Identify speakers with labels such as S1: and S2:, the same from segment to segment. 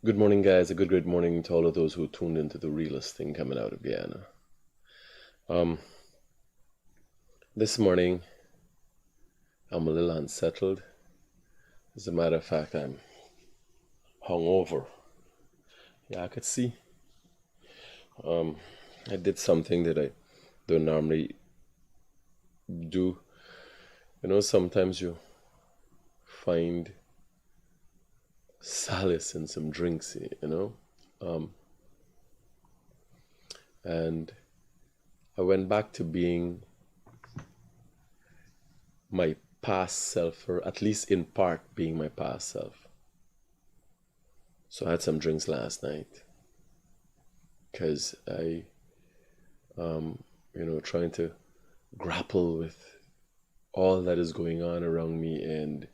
S1: Good morning, guys. A good morning to all of those who tuned into the realest thing coming out of Guyana. Um, this morning, I'm a little unsettled. As a matter of fact, I'm hungover. Yeah, I could see. I did something that I don't normally do. Sometimes you find solace in some drinks. And I went back to being my past self, or at least in part being my past self. So I had some drinks last night because trying to grapple with all that is going on around me, and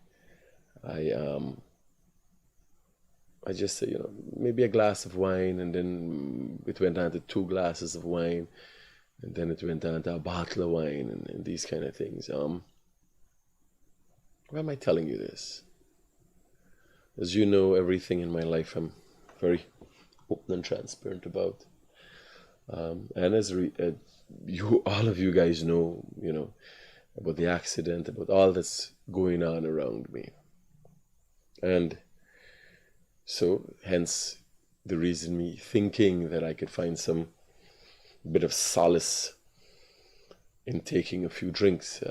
S1: I just said, maybe a glass of wine, and then it went on to 2 glasses of wine, and then it went on to a bottle of wine, and these kind of things. Why am I telling you this? As you know, everything in my life I'm very open and transparent about. And as all of you guys know, about the accident, about all that's going on around me. And so, hence, the reason me thinking that I could find some bit of solace in taking a few drinks,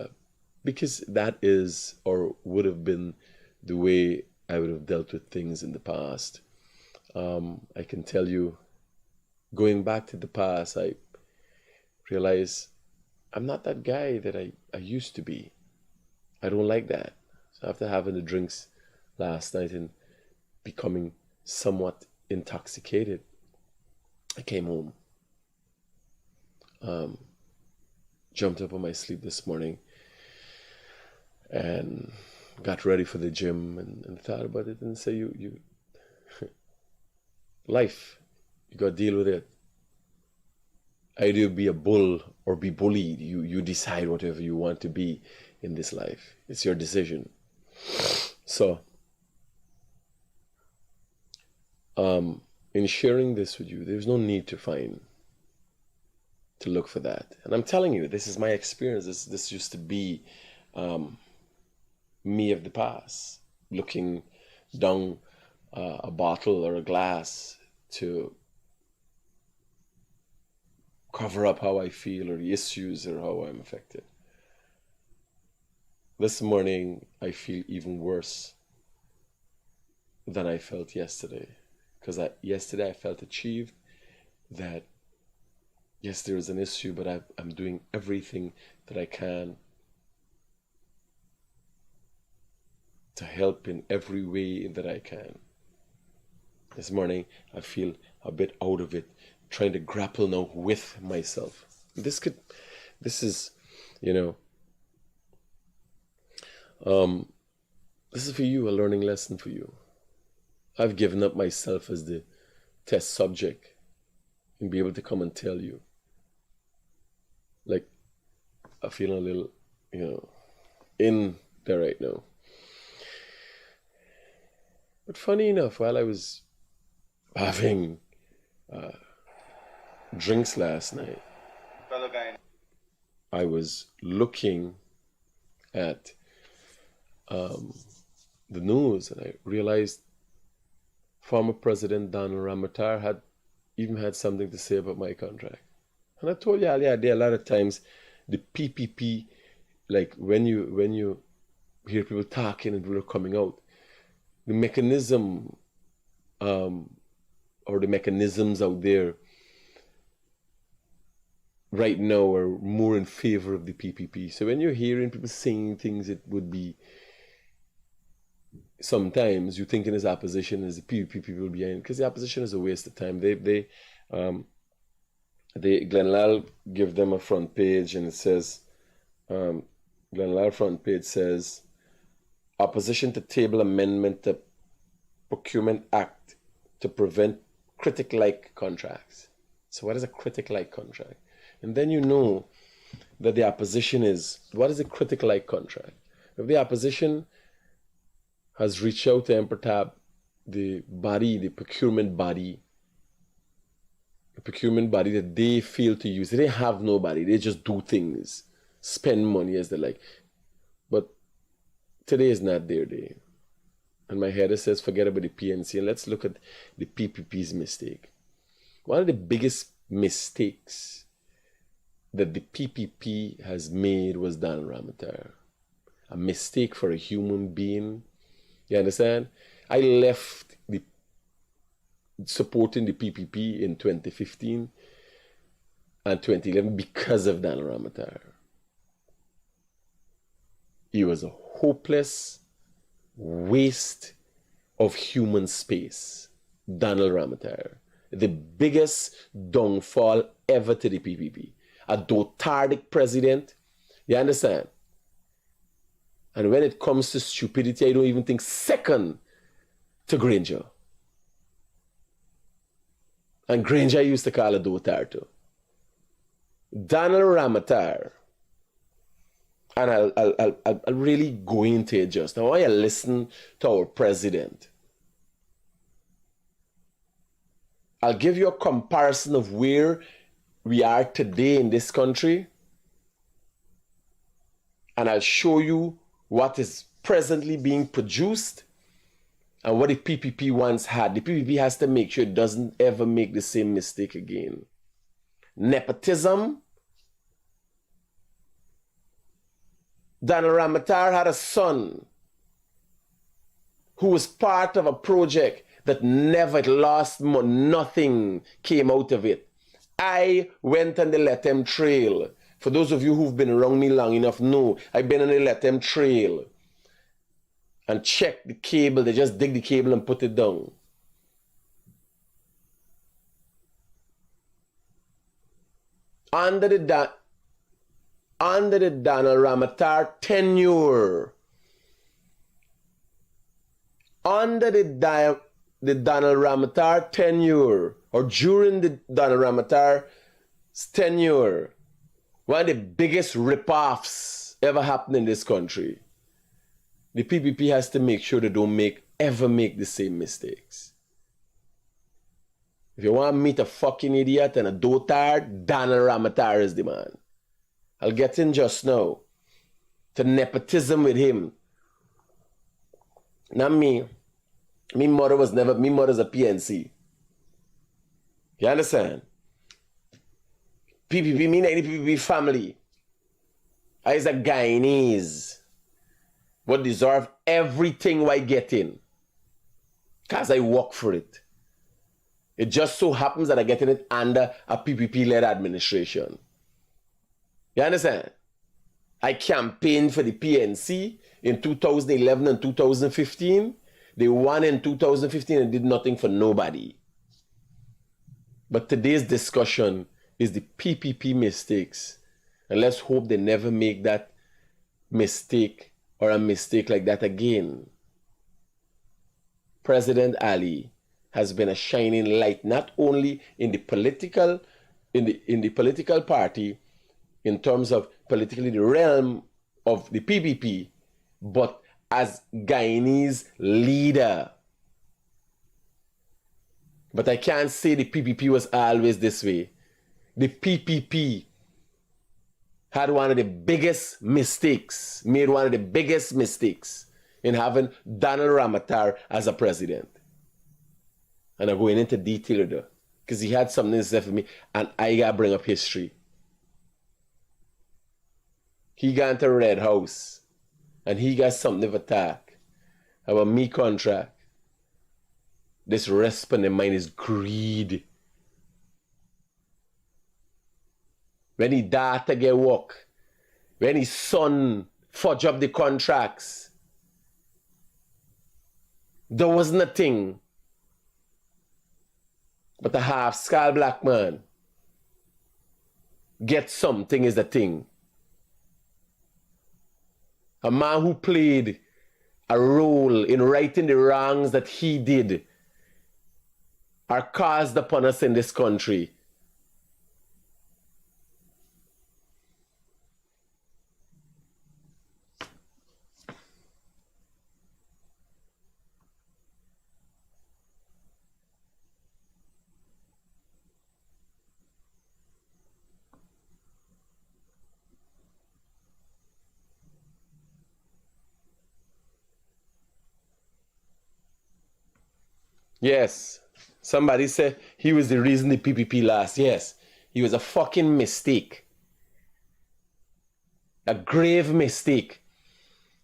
S1: because that is or would have been the way I would have dealt with things in the past. I can tell you, going back to the past, I realize I'm not that guy that I used to be. I don't like that. So after having the drinks last night and becoming somewhat intoxicated, I came home, jumped up on my sleep this morning, and got ready for the gym, and thought about it and say, you life, you got to deal with it. Either you be a bull or be bullied. You decide whatever you want to be in this life. It's your decision. So, in sharing this with you, there's no need to look for that. And I'm telling you, this is my experience. This used to be me of the past, looking down a bottle or a glass to cover up how I feel or the issues or how I'm affected. This morning, I feel even worse than I felt yesterday. Because yesterday I felt achieved that, yes, there is an issue, but I'm doing everything that I can to help in every way that I can. This morning, I feel a bit out of it, trying to grapple now with myself. This is for you, a learning lesson for you. I've given up myself as the test subject and be able to come and tell you. Like, I feel a little, in there right now. But funny enough, while I was having drinks last night, I was looking at the news, and I realized former President Donald Ramatar had something to say about my contract. And I told you earlier, there are a lot of times the PPP, like when you hear people talking and people are coming out, the mechanism or the mechanisms out there right now are more in favor of the PPP. So when you're hearing people saying things, it would be sometimes you thinking as opposition as the PPP people behind, because the opposition is a waste of time. They Glenn give them a front page, and it says Glenn front page says opposition to table amendment to Procurement Act to prevent critic-like contracts. So what is a critic-like contract? And then you know that the opposition is, what is a critic-like contract? If the opposition has reached out to Emperor Tab the body, the procurement body that they fail to use. They have nobody. They just do things, spend money as they like. But today is not their day. And my header says, forget about the PNC and let's look at the PPP's mistake. One of the biggest mistakes that the PPP has made was Donald Ramattar. A mistake for a human being. You understand? I left supporting the PPP in 2015 and 2011 because of Donald Ramattar. He was a hopeless waste of human space. Donald Ramattar. The biggest downfall ever to the PPP. A dotard president. You understand? And when it comes to stupidity, I don't even think second to Granger. And Granger used to call a dotard too. Donald Ramattar, and I'll really go into it just now. I want you to listen to our president. I'll give you a comparison of where we are today in this country, and I'll show you what is presently being produced and what the PPP once had. The PPP has to make sure it doesn't ever make the same mistake again. Nepotism. Donald Ramattar had a son who was part of a project that never lost money. Nothing came out of it. I went on the Let Them Trail. For those of you who've been around me long enough know, I've been on the Let Them Trail and checked the cable. They just dig the cable and put it down. Under the Donald Ramattar tenure, under the Donald Ramattar tenure, or during the Donald Ramattar's tenure, one of the biggest rip-offs ever happened in this country. The PPP has to make sure they don't ever make the same mistakes. If you want to meet a fucking idiot and a dotard, Donald Ramattar is the man. I'll get in just now to nepotism with him. Not me. My mother's a PNC. You understand? PPP, me not the PPP family. I is a Guyanese. What deserve everything I get in. Because I work for it. It just so happens that I get in it under a PPP-led administration. You understand? I campaigned for the PNC in 2011 and 2015. They won in 2015 and did nothing for nobody. But today's discussion is the PPP mistakes. And let's hope they never make that mistake or a mistake like that again. President Ali has been a shining light not only in the political party, in terms of politically the realm of the PPP, but as Guyanese leader. But I can't say the PPP was always this way. The PPP had one of the biggest mistakes, made one of the biggest mistakes in having Donald Ramattar as a president. And I'm going into detail there, because he had something to say for me, and I gotta bring up history. He got into Red House, and he got something to attack about me contract. This rest in the mind is greed. When his daughter get work, when his son fudge up the contracts, there was nothing but a half-skull black man. Get something is the thing. A man who played a role in righting the wrongs that he did are cast upon us in this country. Yes. Somebody said he was the reason the PPP lost. Yes. He was a fucking mistake. A grave mistake.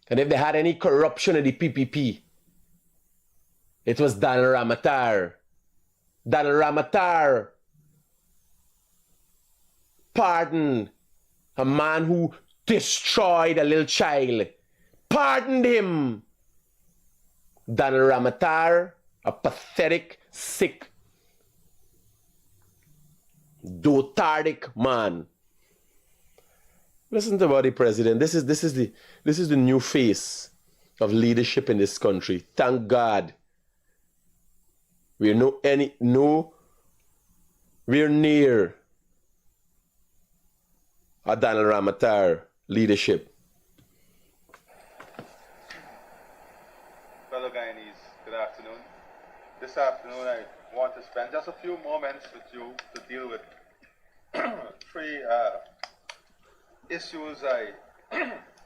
S1: And if they had any corruption in the PPP, it was Daniel Ramatar. Daniel Ramatar pardoned a man who destroyed a little child. Pardoned him. Daniel Ramatar, a pathetic, sick, dotardic man. Listen to about the president. This is the new face of leadership in this country. Thank God. We're we're near a Daniel Ramatar leadership.
S2: Fellow Guyanese, good afternoon. This afternoon I want to spend just a few moments with you to deal with three issues I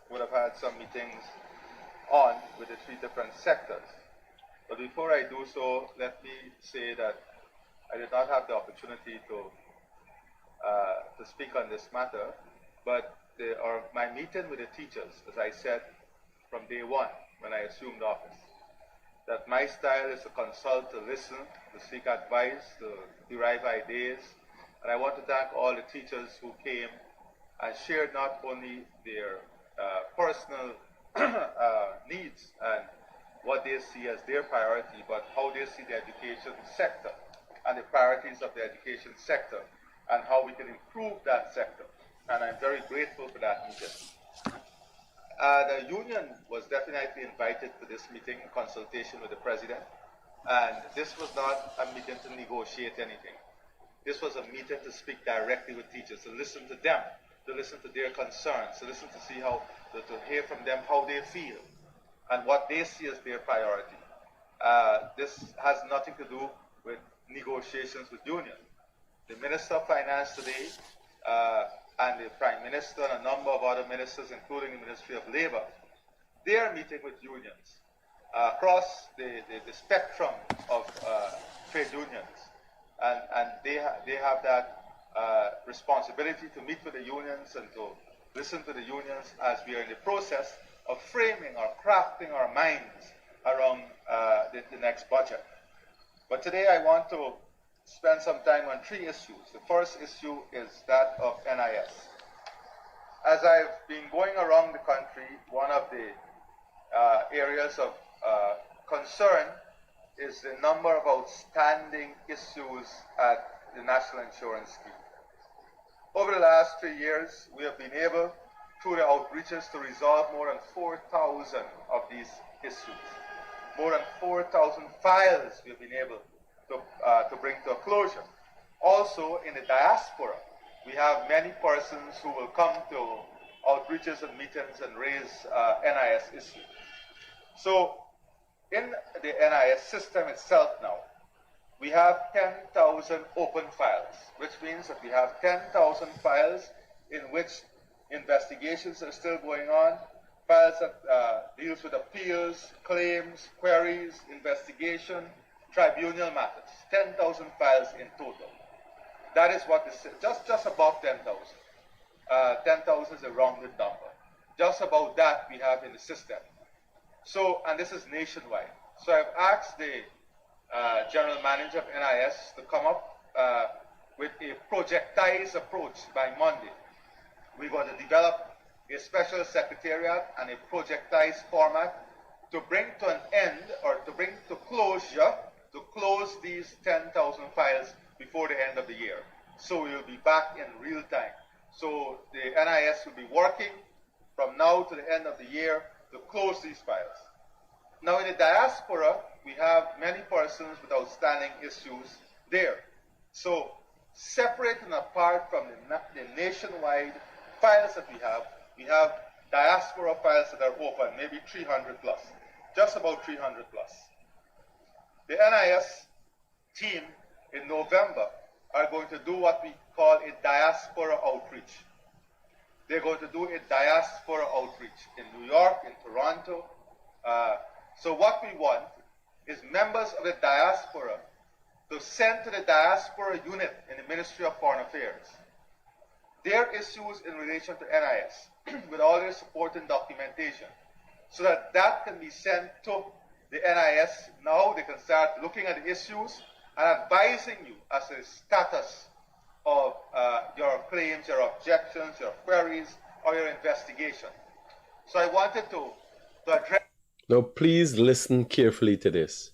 S2: would have had some meetings on with the three different sectors. But before I do so, let me say that I did not have the opportunity to speak on this matter, but my meeting with the teachers, as I said from day one when I assumed office, that my style is to consult, to listen, to seek advice, to derive ideas. And I want to thank all the teachers who came and shared not only their personal needs and what they see as their priority, but how they see the education sector and the priorities of the education sector and how we can improve that sector. And I'm very grateful for that meeting. The union was definitely invited to this meeting in consultation with the president. And this was not a meeting to negotiate anything. This was a meeting to speak directly with teachers, to listen to them, to listen to their concerns, to listen to see how, to hear from them how they feel and what they see as their priority. This has nothing to do with negotiations with unions. The Minister of Finance today and the Prime Minister and a number of other ministers, including the Ministry of Labor, they are meeting with unions across the spectrum of trade unions. And they have that responsibility to meet with the unions and to listen to the unions as we are in the process of framing or crafting our minds around the next budget. But today I want to spend some time on three issues. The first issue is that of NIS. As I've been going around the country, one of the areas of concern is the number of outstanding issues at the National Insurance Scheme. Over the last 3 years, we have been able, through the outreaches, to resolve more than 4,000 of these issues. More than 4,000 files we have been able to bring to a closure. Also, in the diaspora, we have many persons who will come to outreaches and meetings and raise NIS issues. So, in the NIS system itself now, we have 10,000 open files, which means that we have 10,000 files in which investigations are still going on, files that deals with appeals, claims, queries, investigation, tribunal matters. 10,000 files in total. That is what is just above 10,000. 10,000 is a rounded number. Just about that we have in the system. So, and this is nationwide. So I've asked the General Manager of NIS to come up with a projectized approach by Monday. We're going to develop a special secretariat and a projectized format to bring to an end or to bring to closure, to close these 10,000 files before the end of the year. So we will be back in real time. So the NIS will be working from now to the end of the year to close these files. Now in the diaspora, we have many persons with outstanding issues there. So separate and apart from the nationwide files that we have diaspora files that are open, maybe 300 plus, just about 300 plus. The NIS team in November are going to do what we call a diaspora outreach. They're going to do a diaspora outreach in New York, in Toronto. So what we want is members of the diaspora to send to the diaspora unit in the Ministry of Foreign Affairs their issues in relation to NIS with all their supporting documentation, so that that can be sent to the NIS. Now they can start looking at the issues and advising you as to the status of your claims, your objections, your queries, or your investigation. So I wanted to address.
S1: Now, please listen carefully to this.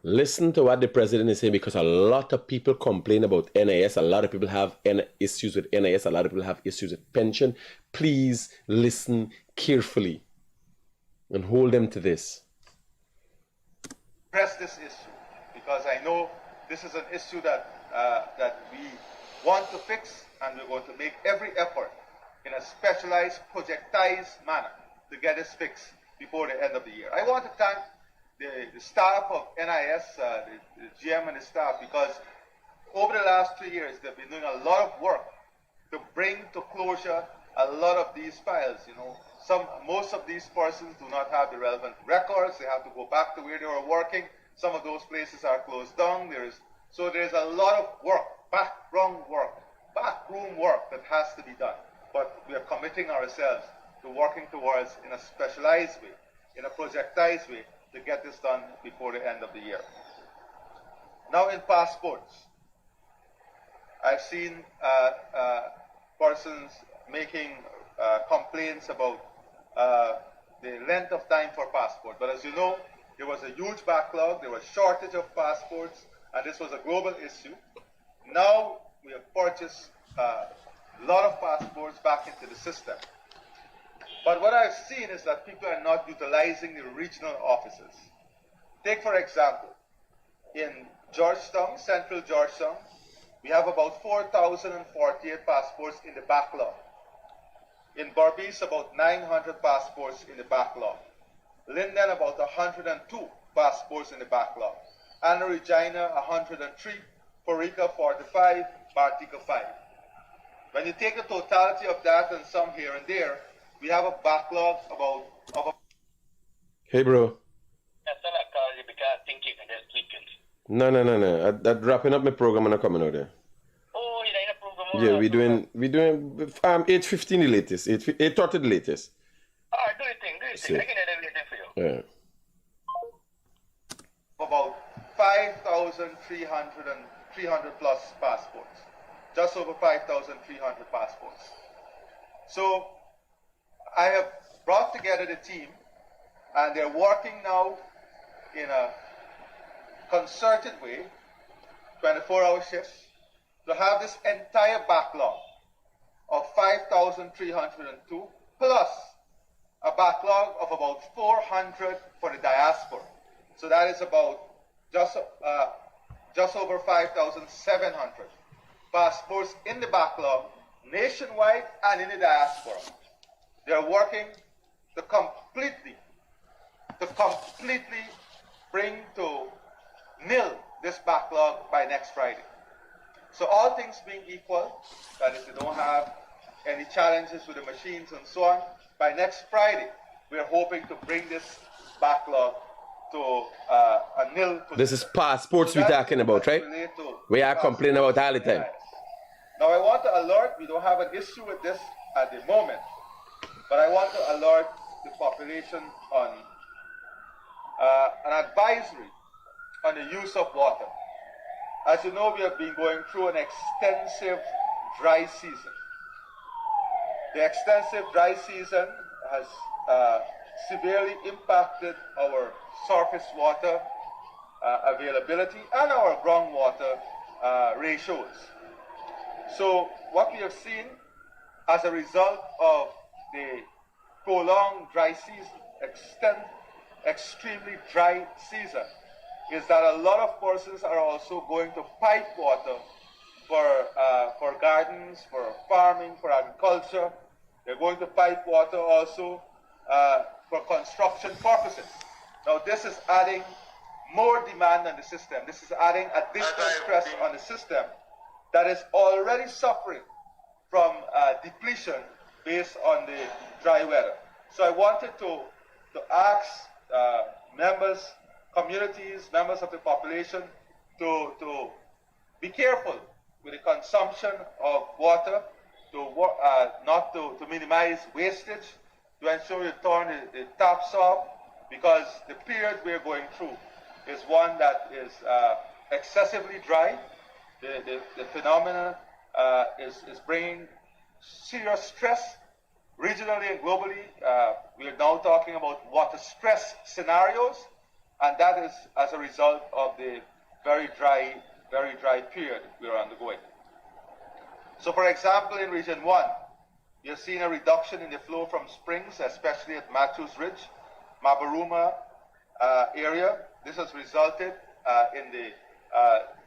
S1: Listen to what the president is saying, because a lot of people complain about NIS. A lot of people have issues with NIS. A lot of people have issues with pension. Please listen carefully and hold them to this.
S2: Address this issue, because I know this is an issue that we want to fix, and we're going to make every effort in a specialized, projectized manner to get this fixed before the end of the year. I want to thank the staff of NIS, the GM and the staff, because over the last 3 years, they've been doing a lot of work to bring to closure a lot of these files. You know, most of these persons do not have the relevant records. They have to go back to where they were working. Some of those places are closed down. There's a lot of work, backroom work that has to be done. But we are committing ourselves to working towards, in a specialized way, in a projectized way, to get this done before the end of the year. Now, in passports, I've seen persons making complaints about the length of time for passport. But as you know, there was a huge backlog, there was shortage of passports, and this was a global issue. Now we have purchased a lot of passports back into the system. But what I've seen is that people are not utilizing the regional offices. Take, for example, in Georgetown, central Georgetown, we have about 4,048 passports in the backlog. In Berbice, about 900 passports in the backlog. Linden, about 102 passports in the backlog. Anna Regina, 103. Porica, 45. Bartica, 5. When you take the totality of that and some here and there, we have a backlog of
S1: Hey, bro.
S3: That's not a call you because thinking and just tweaking.
S1: No. I'm wrapping up my program and I'm coming out there.
S3: Oh, you're in a program?
S1: Yeah, we're doing 8:15 the latest, 8:30 the latest.
S3: Alright, do your thing. I can edit everything for you.
S1: Yeah.
S2: about 5,300 plus passports. Just over 5,300 passports. So I have brought together the team, and they're working now in a concerted way, 24-hour shifts, to have this entire backlog of 5,302 plus a backlog of about 400 for the diaspora. So that is about just over 5,700 passports in the backlog, nationwide and in the diaspora. They're working to completely bring to nil this backlog by next Friday. So all things being equal, that is, they don't have any challenges with the machines and so on, by next Friday, we're hoping to bring this backlog to a nil position.
S1: This is passports we're talking about, right? We are complaining about all the time.
S2: Now I want to alert, we don't have an issue with this at the moment, but I want to alert the population on an advisory on the use of water. As you know, we have been going through an extensive dry season. The extensive dry season has severely impacted our surface water availability and our groundwater ratios. So what we have seen as a result of the prolonged dry season, extremely dry season, is that a lot of persons are also going to pipe water for gardens, for farming, for agriculture. They're going to pipe water also for construction purposes. Now this is adding more demand on the system. This is adding additional stress on the system that is already suffering from depletion based on the dry weather. So I wanted to ask members, communities, members of the population to be careful with the consumption of water, not to minimize wastage, to ensure you turn the taps off, because the period we're going through is one that is excessively dry. The phenomenon is bringing serious stress regionally and globally. We are now talking about water stress scenarios, and that is as a result of the very dry period we are undergoing. So, for example, in Region 1, you're seeing a reduction in the flow from springs, especially at Matthews Ridge, Mabaruma area. This has resulted in the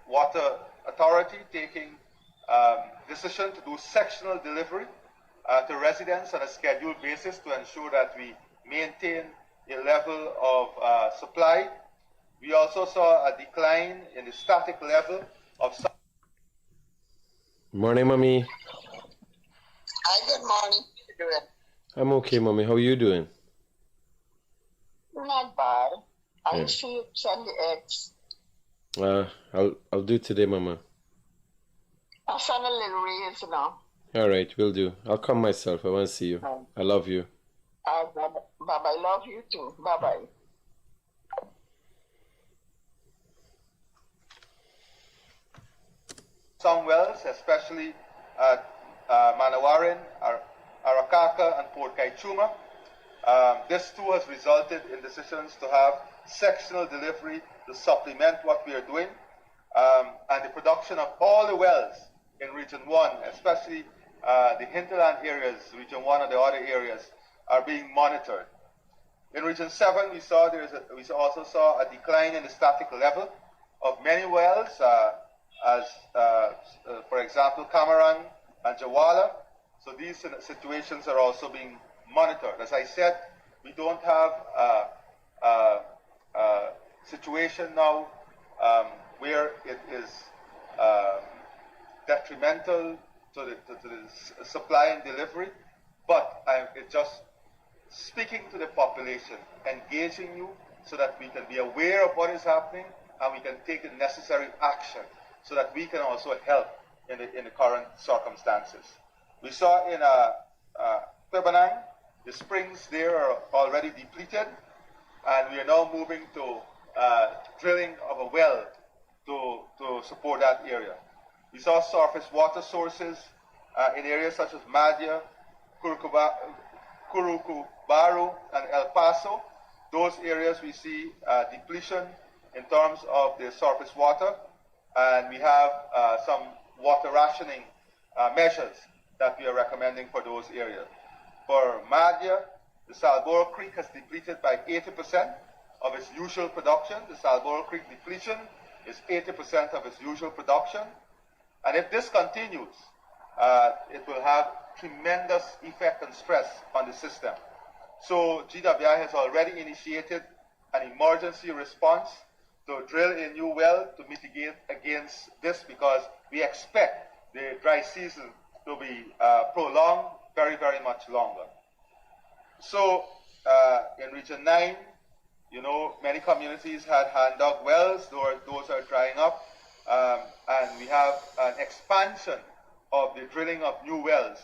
S2: Water Authority taking decision to do sectional delivery to residents on a scheduled basis to ensure that we maintain a level of supply. We also saw a decline in the static level of.
S1: Morning, mommy.
S4: Hi, good morning. How you doing?
S1: I'm okay, mommy. How are you doing?
S4: Not bad. I
S1: Yeah.
S4: see you send the eggs.
S1: I'll do today, mama.
S4: I send a little raise now.
S1: All right, will do. I'll come myself. I want to see you. I love you.
S4: Bye-bye. Love you too. Bye-bye.
S2: Some wells, especially at Manawarin, Arakaka, and Port Kaichuma. This too has resulted in decisions to have sectional delivery to supplement what we are doing. And the production of all the wells in Region 1, especially the hinterland areas, Region 1 and the other areas, are being monitored. In Region 7, we also saw a decline in the static level of many wells, for example, Cameron and Jawala. So these situations are also being monitored. As I said, we don't have a situation now where it is detrimental to the supply and delivery, but it's just speaking to the population, engaging you so that we can be aware of what is happening and we can take the necessary action so that we can also help in the current circumstances. We saw in Pebanang, the springs there are already depleted, and we are now moving to drilling of a well to support that area. We saw surface water sources in areas such as Madhya, Curucubaru, and El Paso. Those areas we see depletion in terms of the surface water, and we have some water rationing measures that we are recommending for those areas. For Madhya, the Salboro Creek has depleted by 80% of its usual production. The Salboro Creek depletion is 80% of its usual production. And if this continues, it will have tremendous effect and stress on the system. So GWI has already initiated an emergency response to drill a new well to mitigate against this, because we expect the dry season to be prolonged very, very much longer. So in Region 9, you know, many communities had hand-dug wells. Those are drying up. And we have an expansion of the drilling of new wells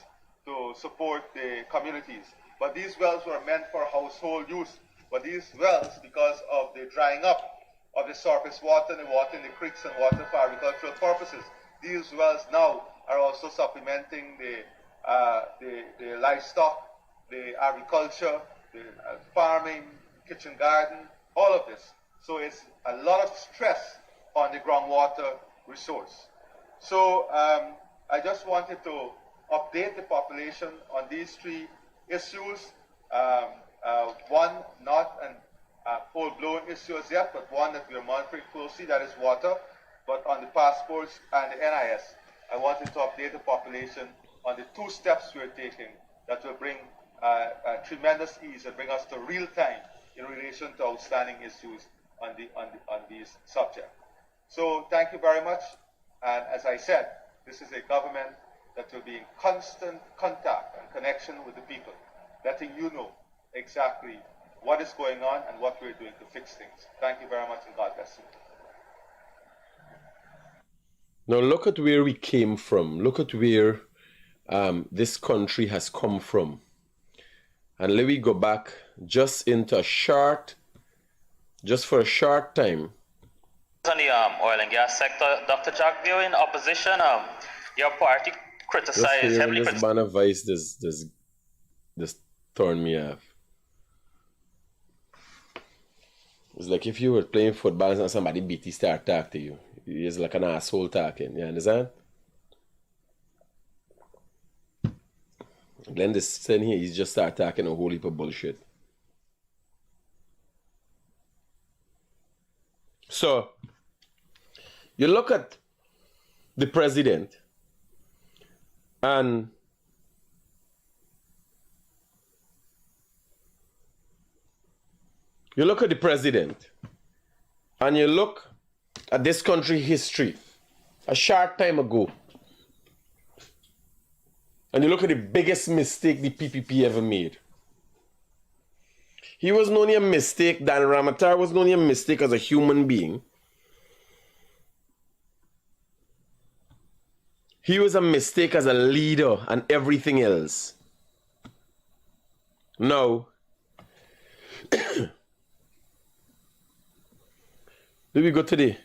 S2: to support the communities. But these wells were meant for household use. But these wells, because of the drying up of the surface water and the water in the creeks and water for agricultural purposes, these wells now are also supplementing the livestock, the agriculture, the farming, kitchen garden, all of this. So it's a lot of stress on the groundwater resource. So I just wanted to update the population on these three issues. One, not a full-blown issue as yet, but one that we are monitoring closely, that is water. But on the passports and the NIS, I wanted to update the population on the two steps we are taking that will bring tremendous ease and bring us to real time in relation to outstanding issues on these subjects. So thank you very much. And as I said, this is a government that will be in constant contact and connection with the people, letting you know exactly what is going on and what we're doing to fix things. Thank you very much and God bless you.
S1: Now look at where we came from. Look at where this country has come from. And let me go back just for a short time.
S5: On the oil and gas sector, Dr. Jack, you're in opposition. Your party criticized heavily.
S1: This banner vice, this turned me off. It's like if you were playing football and somebody beat you, start talk to you. It's like an asshole talking. You understand? Glenn is saying here, he's just start talking a whole heap of bullshit. So, you look at the president and you look at this country history a short time ago, and you look at the biggest mistake the PPP ever made. He wasn't only a mistake, Dan Ramatar wasn't only a mistake as a human being. He was a mistake as a leader and everything else. Now, let me go today.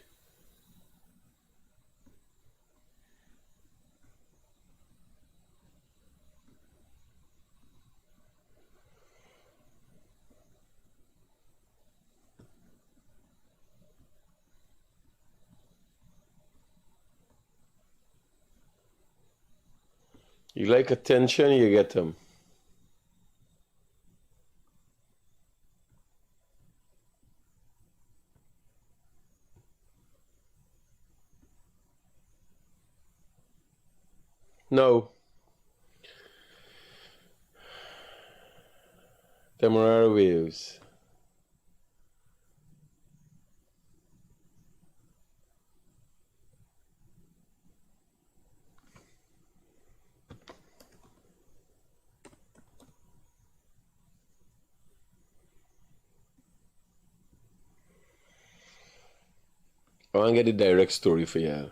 S1: You like attention, you get them. No. Temporary waves. I want to get the direct story for you.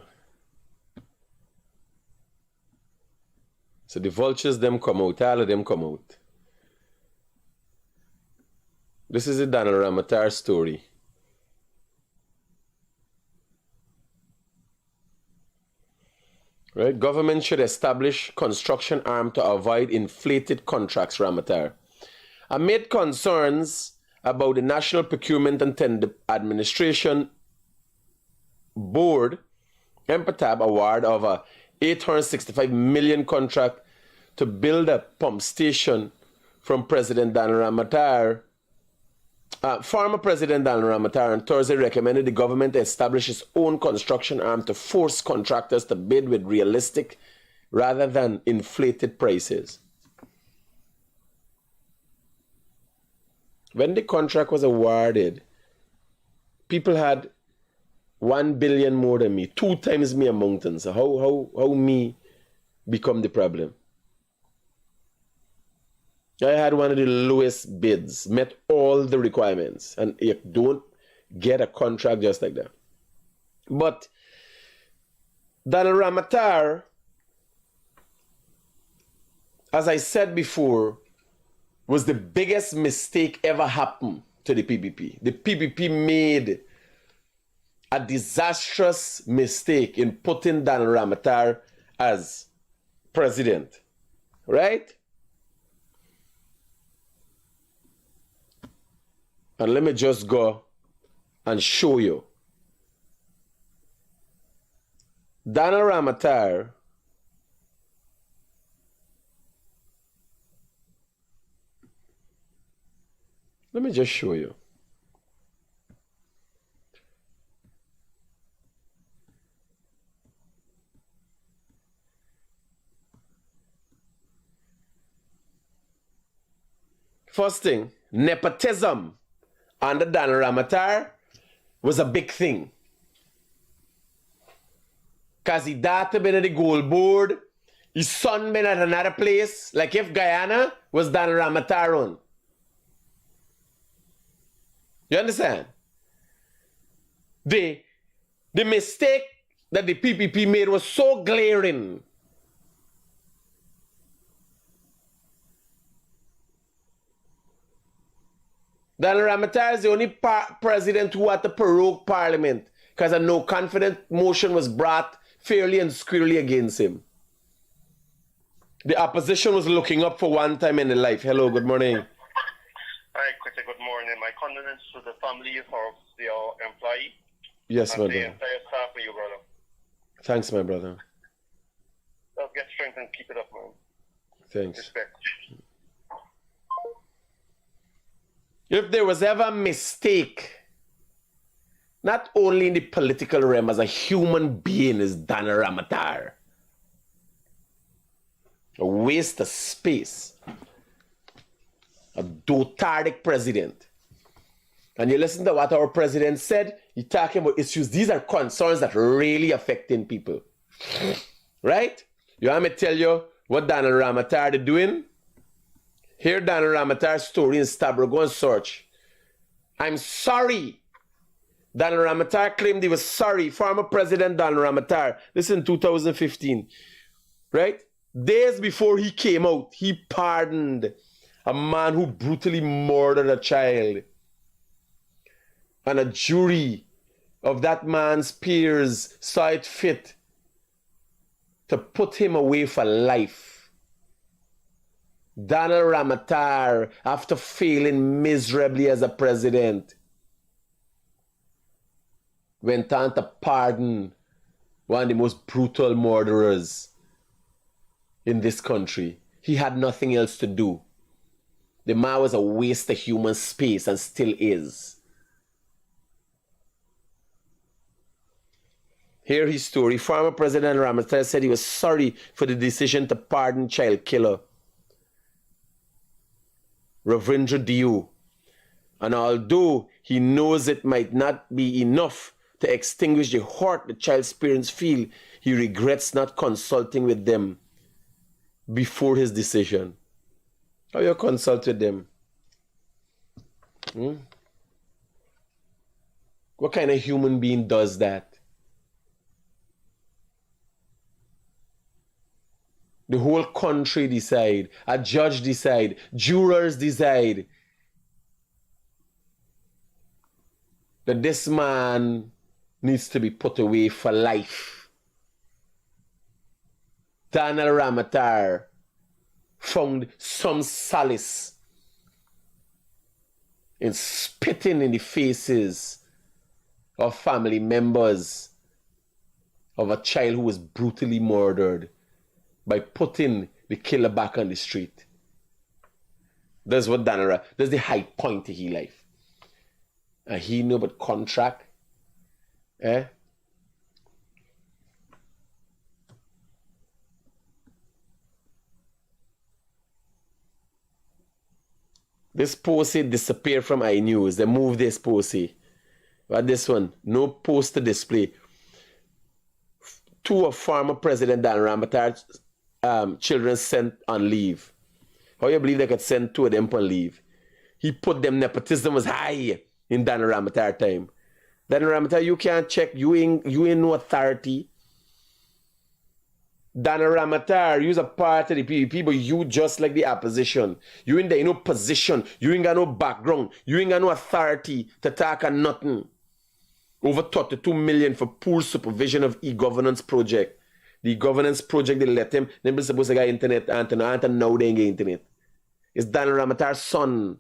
S1: So the vultures, them come out, all of them come out. This is the Daniel Ramatar story. Right? Government should establish construction arm to avoid inflated contracts, Ramatar. Amid concerns about the National Procurement and Tender Administration Board, Empatab award of a 865 million contract to build a pump station from President Daniel Ramatar. Former President Daniel Ramatar on Thursday recommended the government establish its own construction arm to force contractors to bid with realistic rather than inflated prices. When the contract was awarded, people had 1 billion more than me, 2 times me amount. So how me become the problem? I had one of the lowest bids, met all the requirements, and you don't get a contract just like that. But Daniel Ramatar, as I said before, was the biggest mistake ever happened to the PPP. The PPP made a disastrous mistake in putting Daniel Ramatar as president, right? And let me just go and show you. Daniel Ramatar let me just show you. First thing, nepotism under Daniel Ramatar was a big thing. Because his daughter been at the gold board, his son been at another place, like if Guyana was Daniel Ramatar on. You understand? The mistake that the PPP made was so glaring. Daniel Ramatar is the only president who had to prorogue parliament because a no confidence motion was brought fairly and squarely against him. The opposition was looking up for one time in their life. Hello, good morning.
S3: Hi, Critic, good morning. My condolences to the family of your employee.
S1: Yes,
S3: and
S1: my
S3: the
S1: brother.
S3: entire staff for you, brother.
S1: Thanks, my brother.
S3: Just get strength and keep it up, man.
S1: Thanks.
S3: Respect.
S1: If there was ever a mistake, not only in the political realm, as a human being, is Daniel Ramatar. A waste of space. A dotard president. And you listen to what our president said, he's talking about issues. These are concerns that are really affecting people. Right? You want me to tell you what Daniel Ramatar is doing? Hear Daniel Ramatar's story in Stabro. Go and search. I'm sorry. Daniel Ramatar claimed he was sorry. Former President Daniel Ramatar. This in 2015. Right? Days before he came out, he pardoned a man who brutally murdered a child. And a jury of that man's peers saw it fit to put him away for life. Daniel Ramatar, after failing miserably as a president, went on to pardon one of the most brutal murderers in this country. He had nothing else to do. The man was a waste of human space and still is. Hear his story. Former President Ramatar said he was sorry for the decision to pardon child killer Ravindra Diu. And although he knows it might not be enough to extinguish the hurt the child's parents feel, he regrets not consulting with them before his decision. How you consult with them? What kind of human being does that? The whole country decide, a judge decide, jurors decide that this man needs to be put away for life. Daniel Ramatar found some solace in spitting in the faces of family members of a child who was brutally murdered by putting the killer back on the street. That's what that's the high point of his life. And he knew about contract. This postie disappeared from iNews. They moved this postie. But this one, no poster display. Two of former President Dan Ramatar's children sent on leave. How you believe they could send two of them on leave? He put them, nepotism was high in Dan Ramatar time. Dan Ramatar, you can't check, you ain't no authority. Dan Ramatar, you's a part of the PPP, but you just like the opposition. You ain't there in no position, you ain't got no background, you ain't got no authority to talk on nothing. Over 32 million for poor supervision of e-governance project. The governance project, they let him, they're supposed to get internet, and now they ain't get internet. It's Daniel Ramatar's son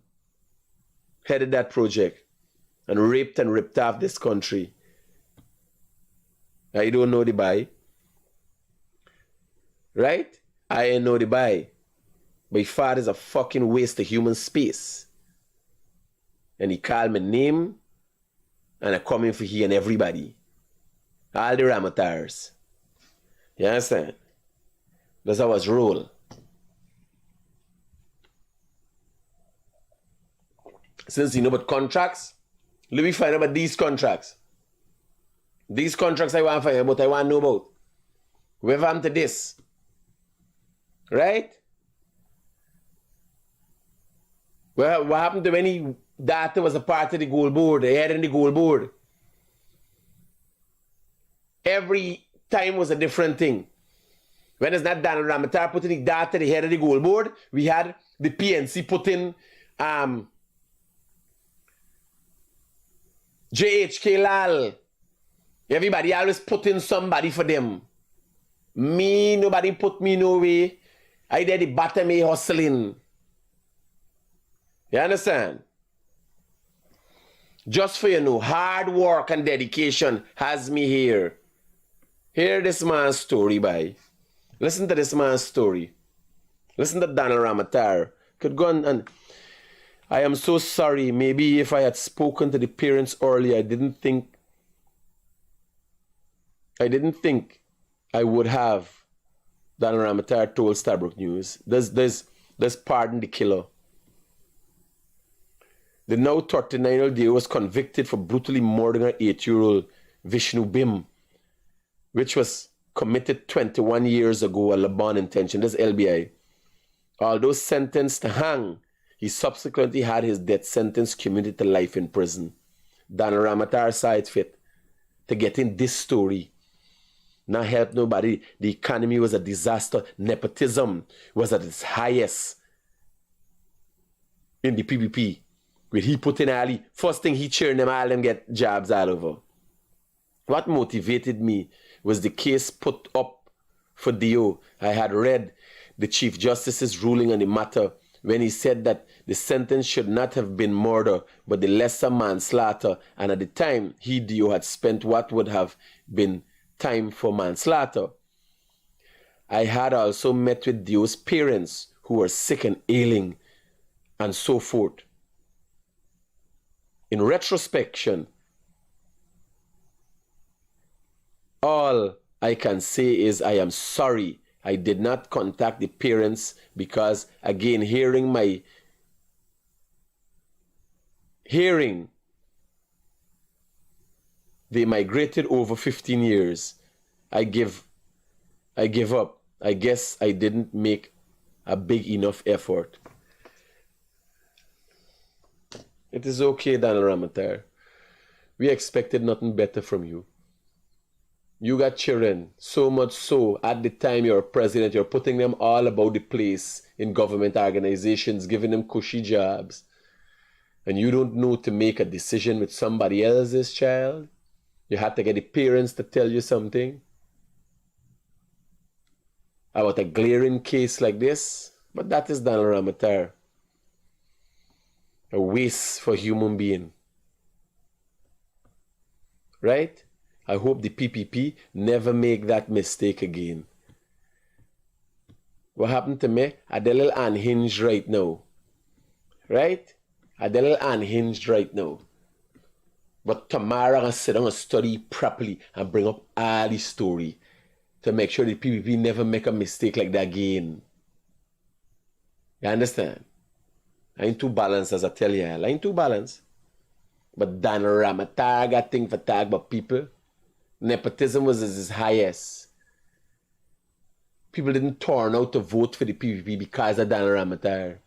S1: headed that project and raped and ripped off this country. I don't know the buy. Right? I ain't know the buy. But his father's a fucking waste of human space. And he called my name, and I come in for he and everybody. All the Ramatars. You understand? That's how I was roll. Since you know about contracts, let me find out about these contracts. These contracts I want to find out about, I want to know about. Whoever happened to this? Right? Well, what happened to any Data was a part of the goal board, the head in the goal board. Every time was a different thing. When it's not Daniel Ramatar putting the data, the head of the goal board, we had the PNC putting JHK Lal. Everybody always putting somebody for them. Me, nobody put me no way. I did the bottom me hustling. You understand? Just for you know, hard work and dedication has me here. Hear this man's story, bye. Listen to this man's story. Listen to Daniel Ramatar. Could go on and I am so sorry. Maybe if I had spoken to the parents earlier, I didn't think I would have. Daniel Ramatar told Stabrook News. There's pardon the killer. The now 39-year-old DA was convicted for brutally murdering her 8-year-old Vishnu Bim, which was committed 21 years ago, a Laban intention. That's LBI. Although sentenced to hang, he subsequently had his death sentence commuted to life in prison. Daniel Ramatar saw it fit to get in this story. Not help nobody. The economy was a disaster. Nepotism was at its highest in the PPP. When he put in Ali, first thing he cheering them, all them get jobs all over. What motivated me was the case put up for DO. I had read the Chief Justice's ruling on the matter when he said that the sentence should not have been murder, but the lesser manslaughter, and at the time, he, DO, had spent what would have been time for manslaughter. I had also met with DO's parents who were sick and ailing, and so forth. In retrospection, all I can say is I am sorry I did not contact the parents because, again, they migrated over 15 years. I give up. I guess I didn't make a big enough effort. It is okay, Daniel Ramatar. We expected nothing better from you. You got children, so much so, at the time you're president, you're putting them all about the place in government organizations, giving them cushy jobs. And you don't know to make a decision with somebody else's child? You had to get the parents to tell you something about a glaring case like this? But that is Daniel Ramatar. A waste for human being. Right? I hope the PPP never make that mistake again. What happened to me? I'm a little unhinged right now. Right? I'm a little unhinged right now. But tomorrow I'm going to sit down and study properly and bring up all the story to make sure the PPP never make a mistake like that again. You understand? I ain't too balanced, as I tell you. I ain't too balanced. But Daniel Ramatar got thing for talk about people. Nepotism was at its highest. People didn't turn out to vote for the PPP because of Daniel Ramatar.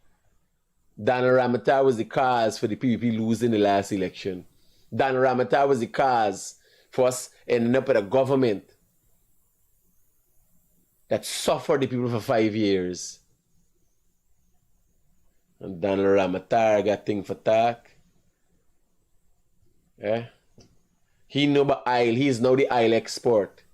S1: Daniel Ramatar was the cause for the PPP losing the last election. Daniel Ramatar was the cause for us ending up with a government that suffered the people for 5 years. And Daniel Ramatar got thing for talk. Yeah? He know about oil. He is now the oil export.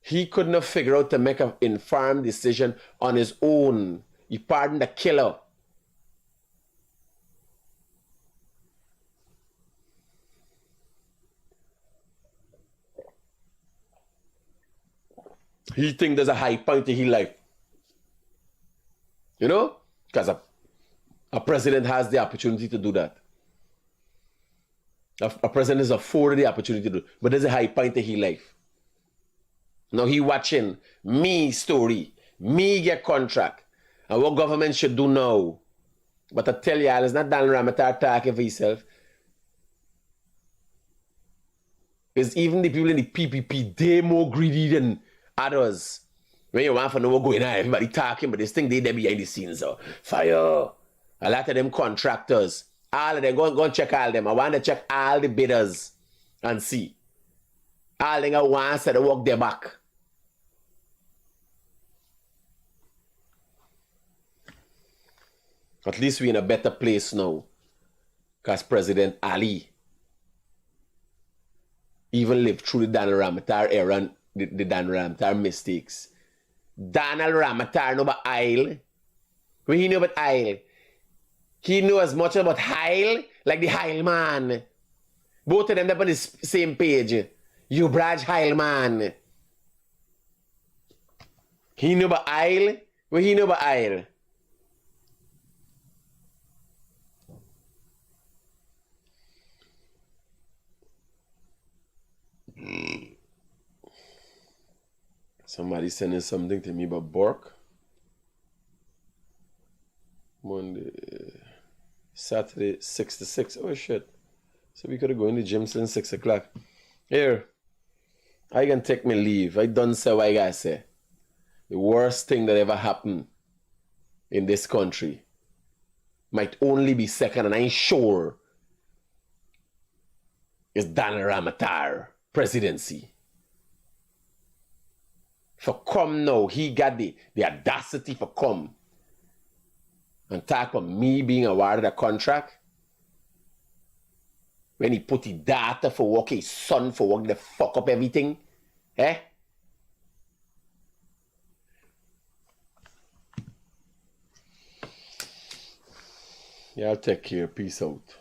S1: He couldn't have figured out to make an informed decision on his own. He pardoned the killer. He think there's a high point in his life. You know? Because a president has the opportunity to do that. A president is afforded the opportunity to do it. But there's a high point in his life. Now he watching me story. Me get contract. And what government should do now. But I tell y'all, it's not Daniel Ramatar talking for himself. It's even the people in the PPP, they more greedy than others. When you want to know what's going on, everybody talking, but this thing they behind the scenes. So, fire. A lot of them contractors. All of them, go and check all of them. I want to check all the bidders and see. All of them want to work their back. At least we're in a better place now. Because President Ali even lived through the Daniel Ramatar era and the Daniel Ramatar mistakes. Daniel Ramatar know about Isle. When he know about Isle, he know as much about Heil like the Heil man. Both of them are on the same page. You Braj Heil man. He know about Isle. When he know about Isle. Somebody sending something to me about Bork. Monday, Saturday, 6 to 6. Oh shit. So we could have gone in the gym since 6 o'clock. Here, I can take my leave. I done say what I gotta say. The worst thing that ever happened in this country might only be second, and I ain't sure, is Daniel Ramatar presidency. For come now, he got the audacity for come and talk about me being awarded a contract when he put his daughter for work, his son for work, the fuck up everything. Eh? Y'all take care. Peace out.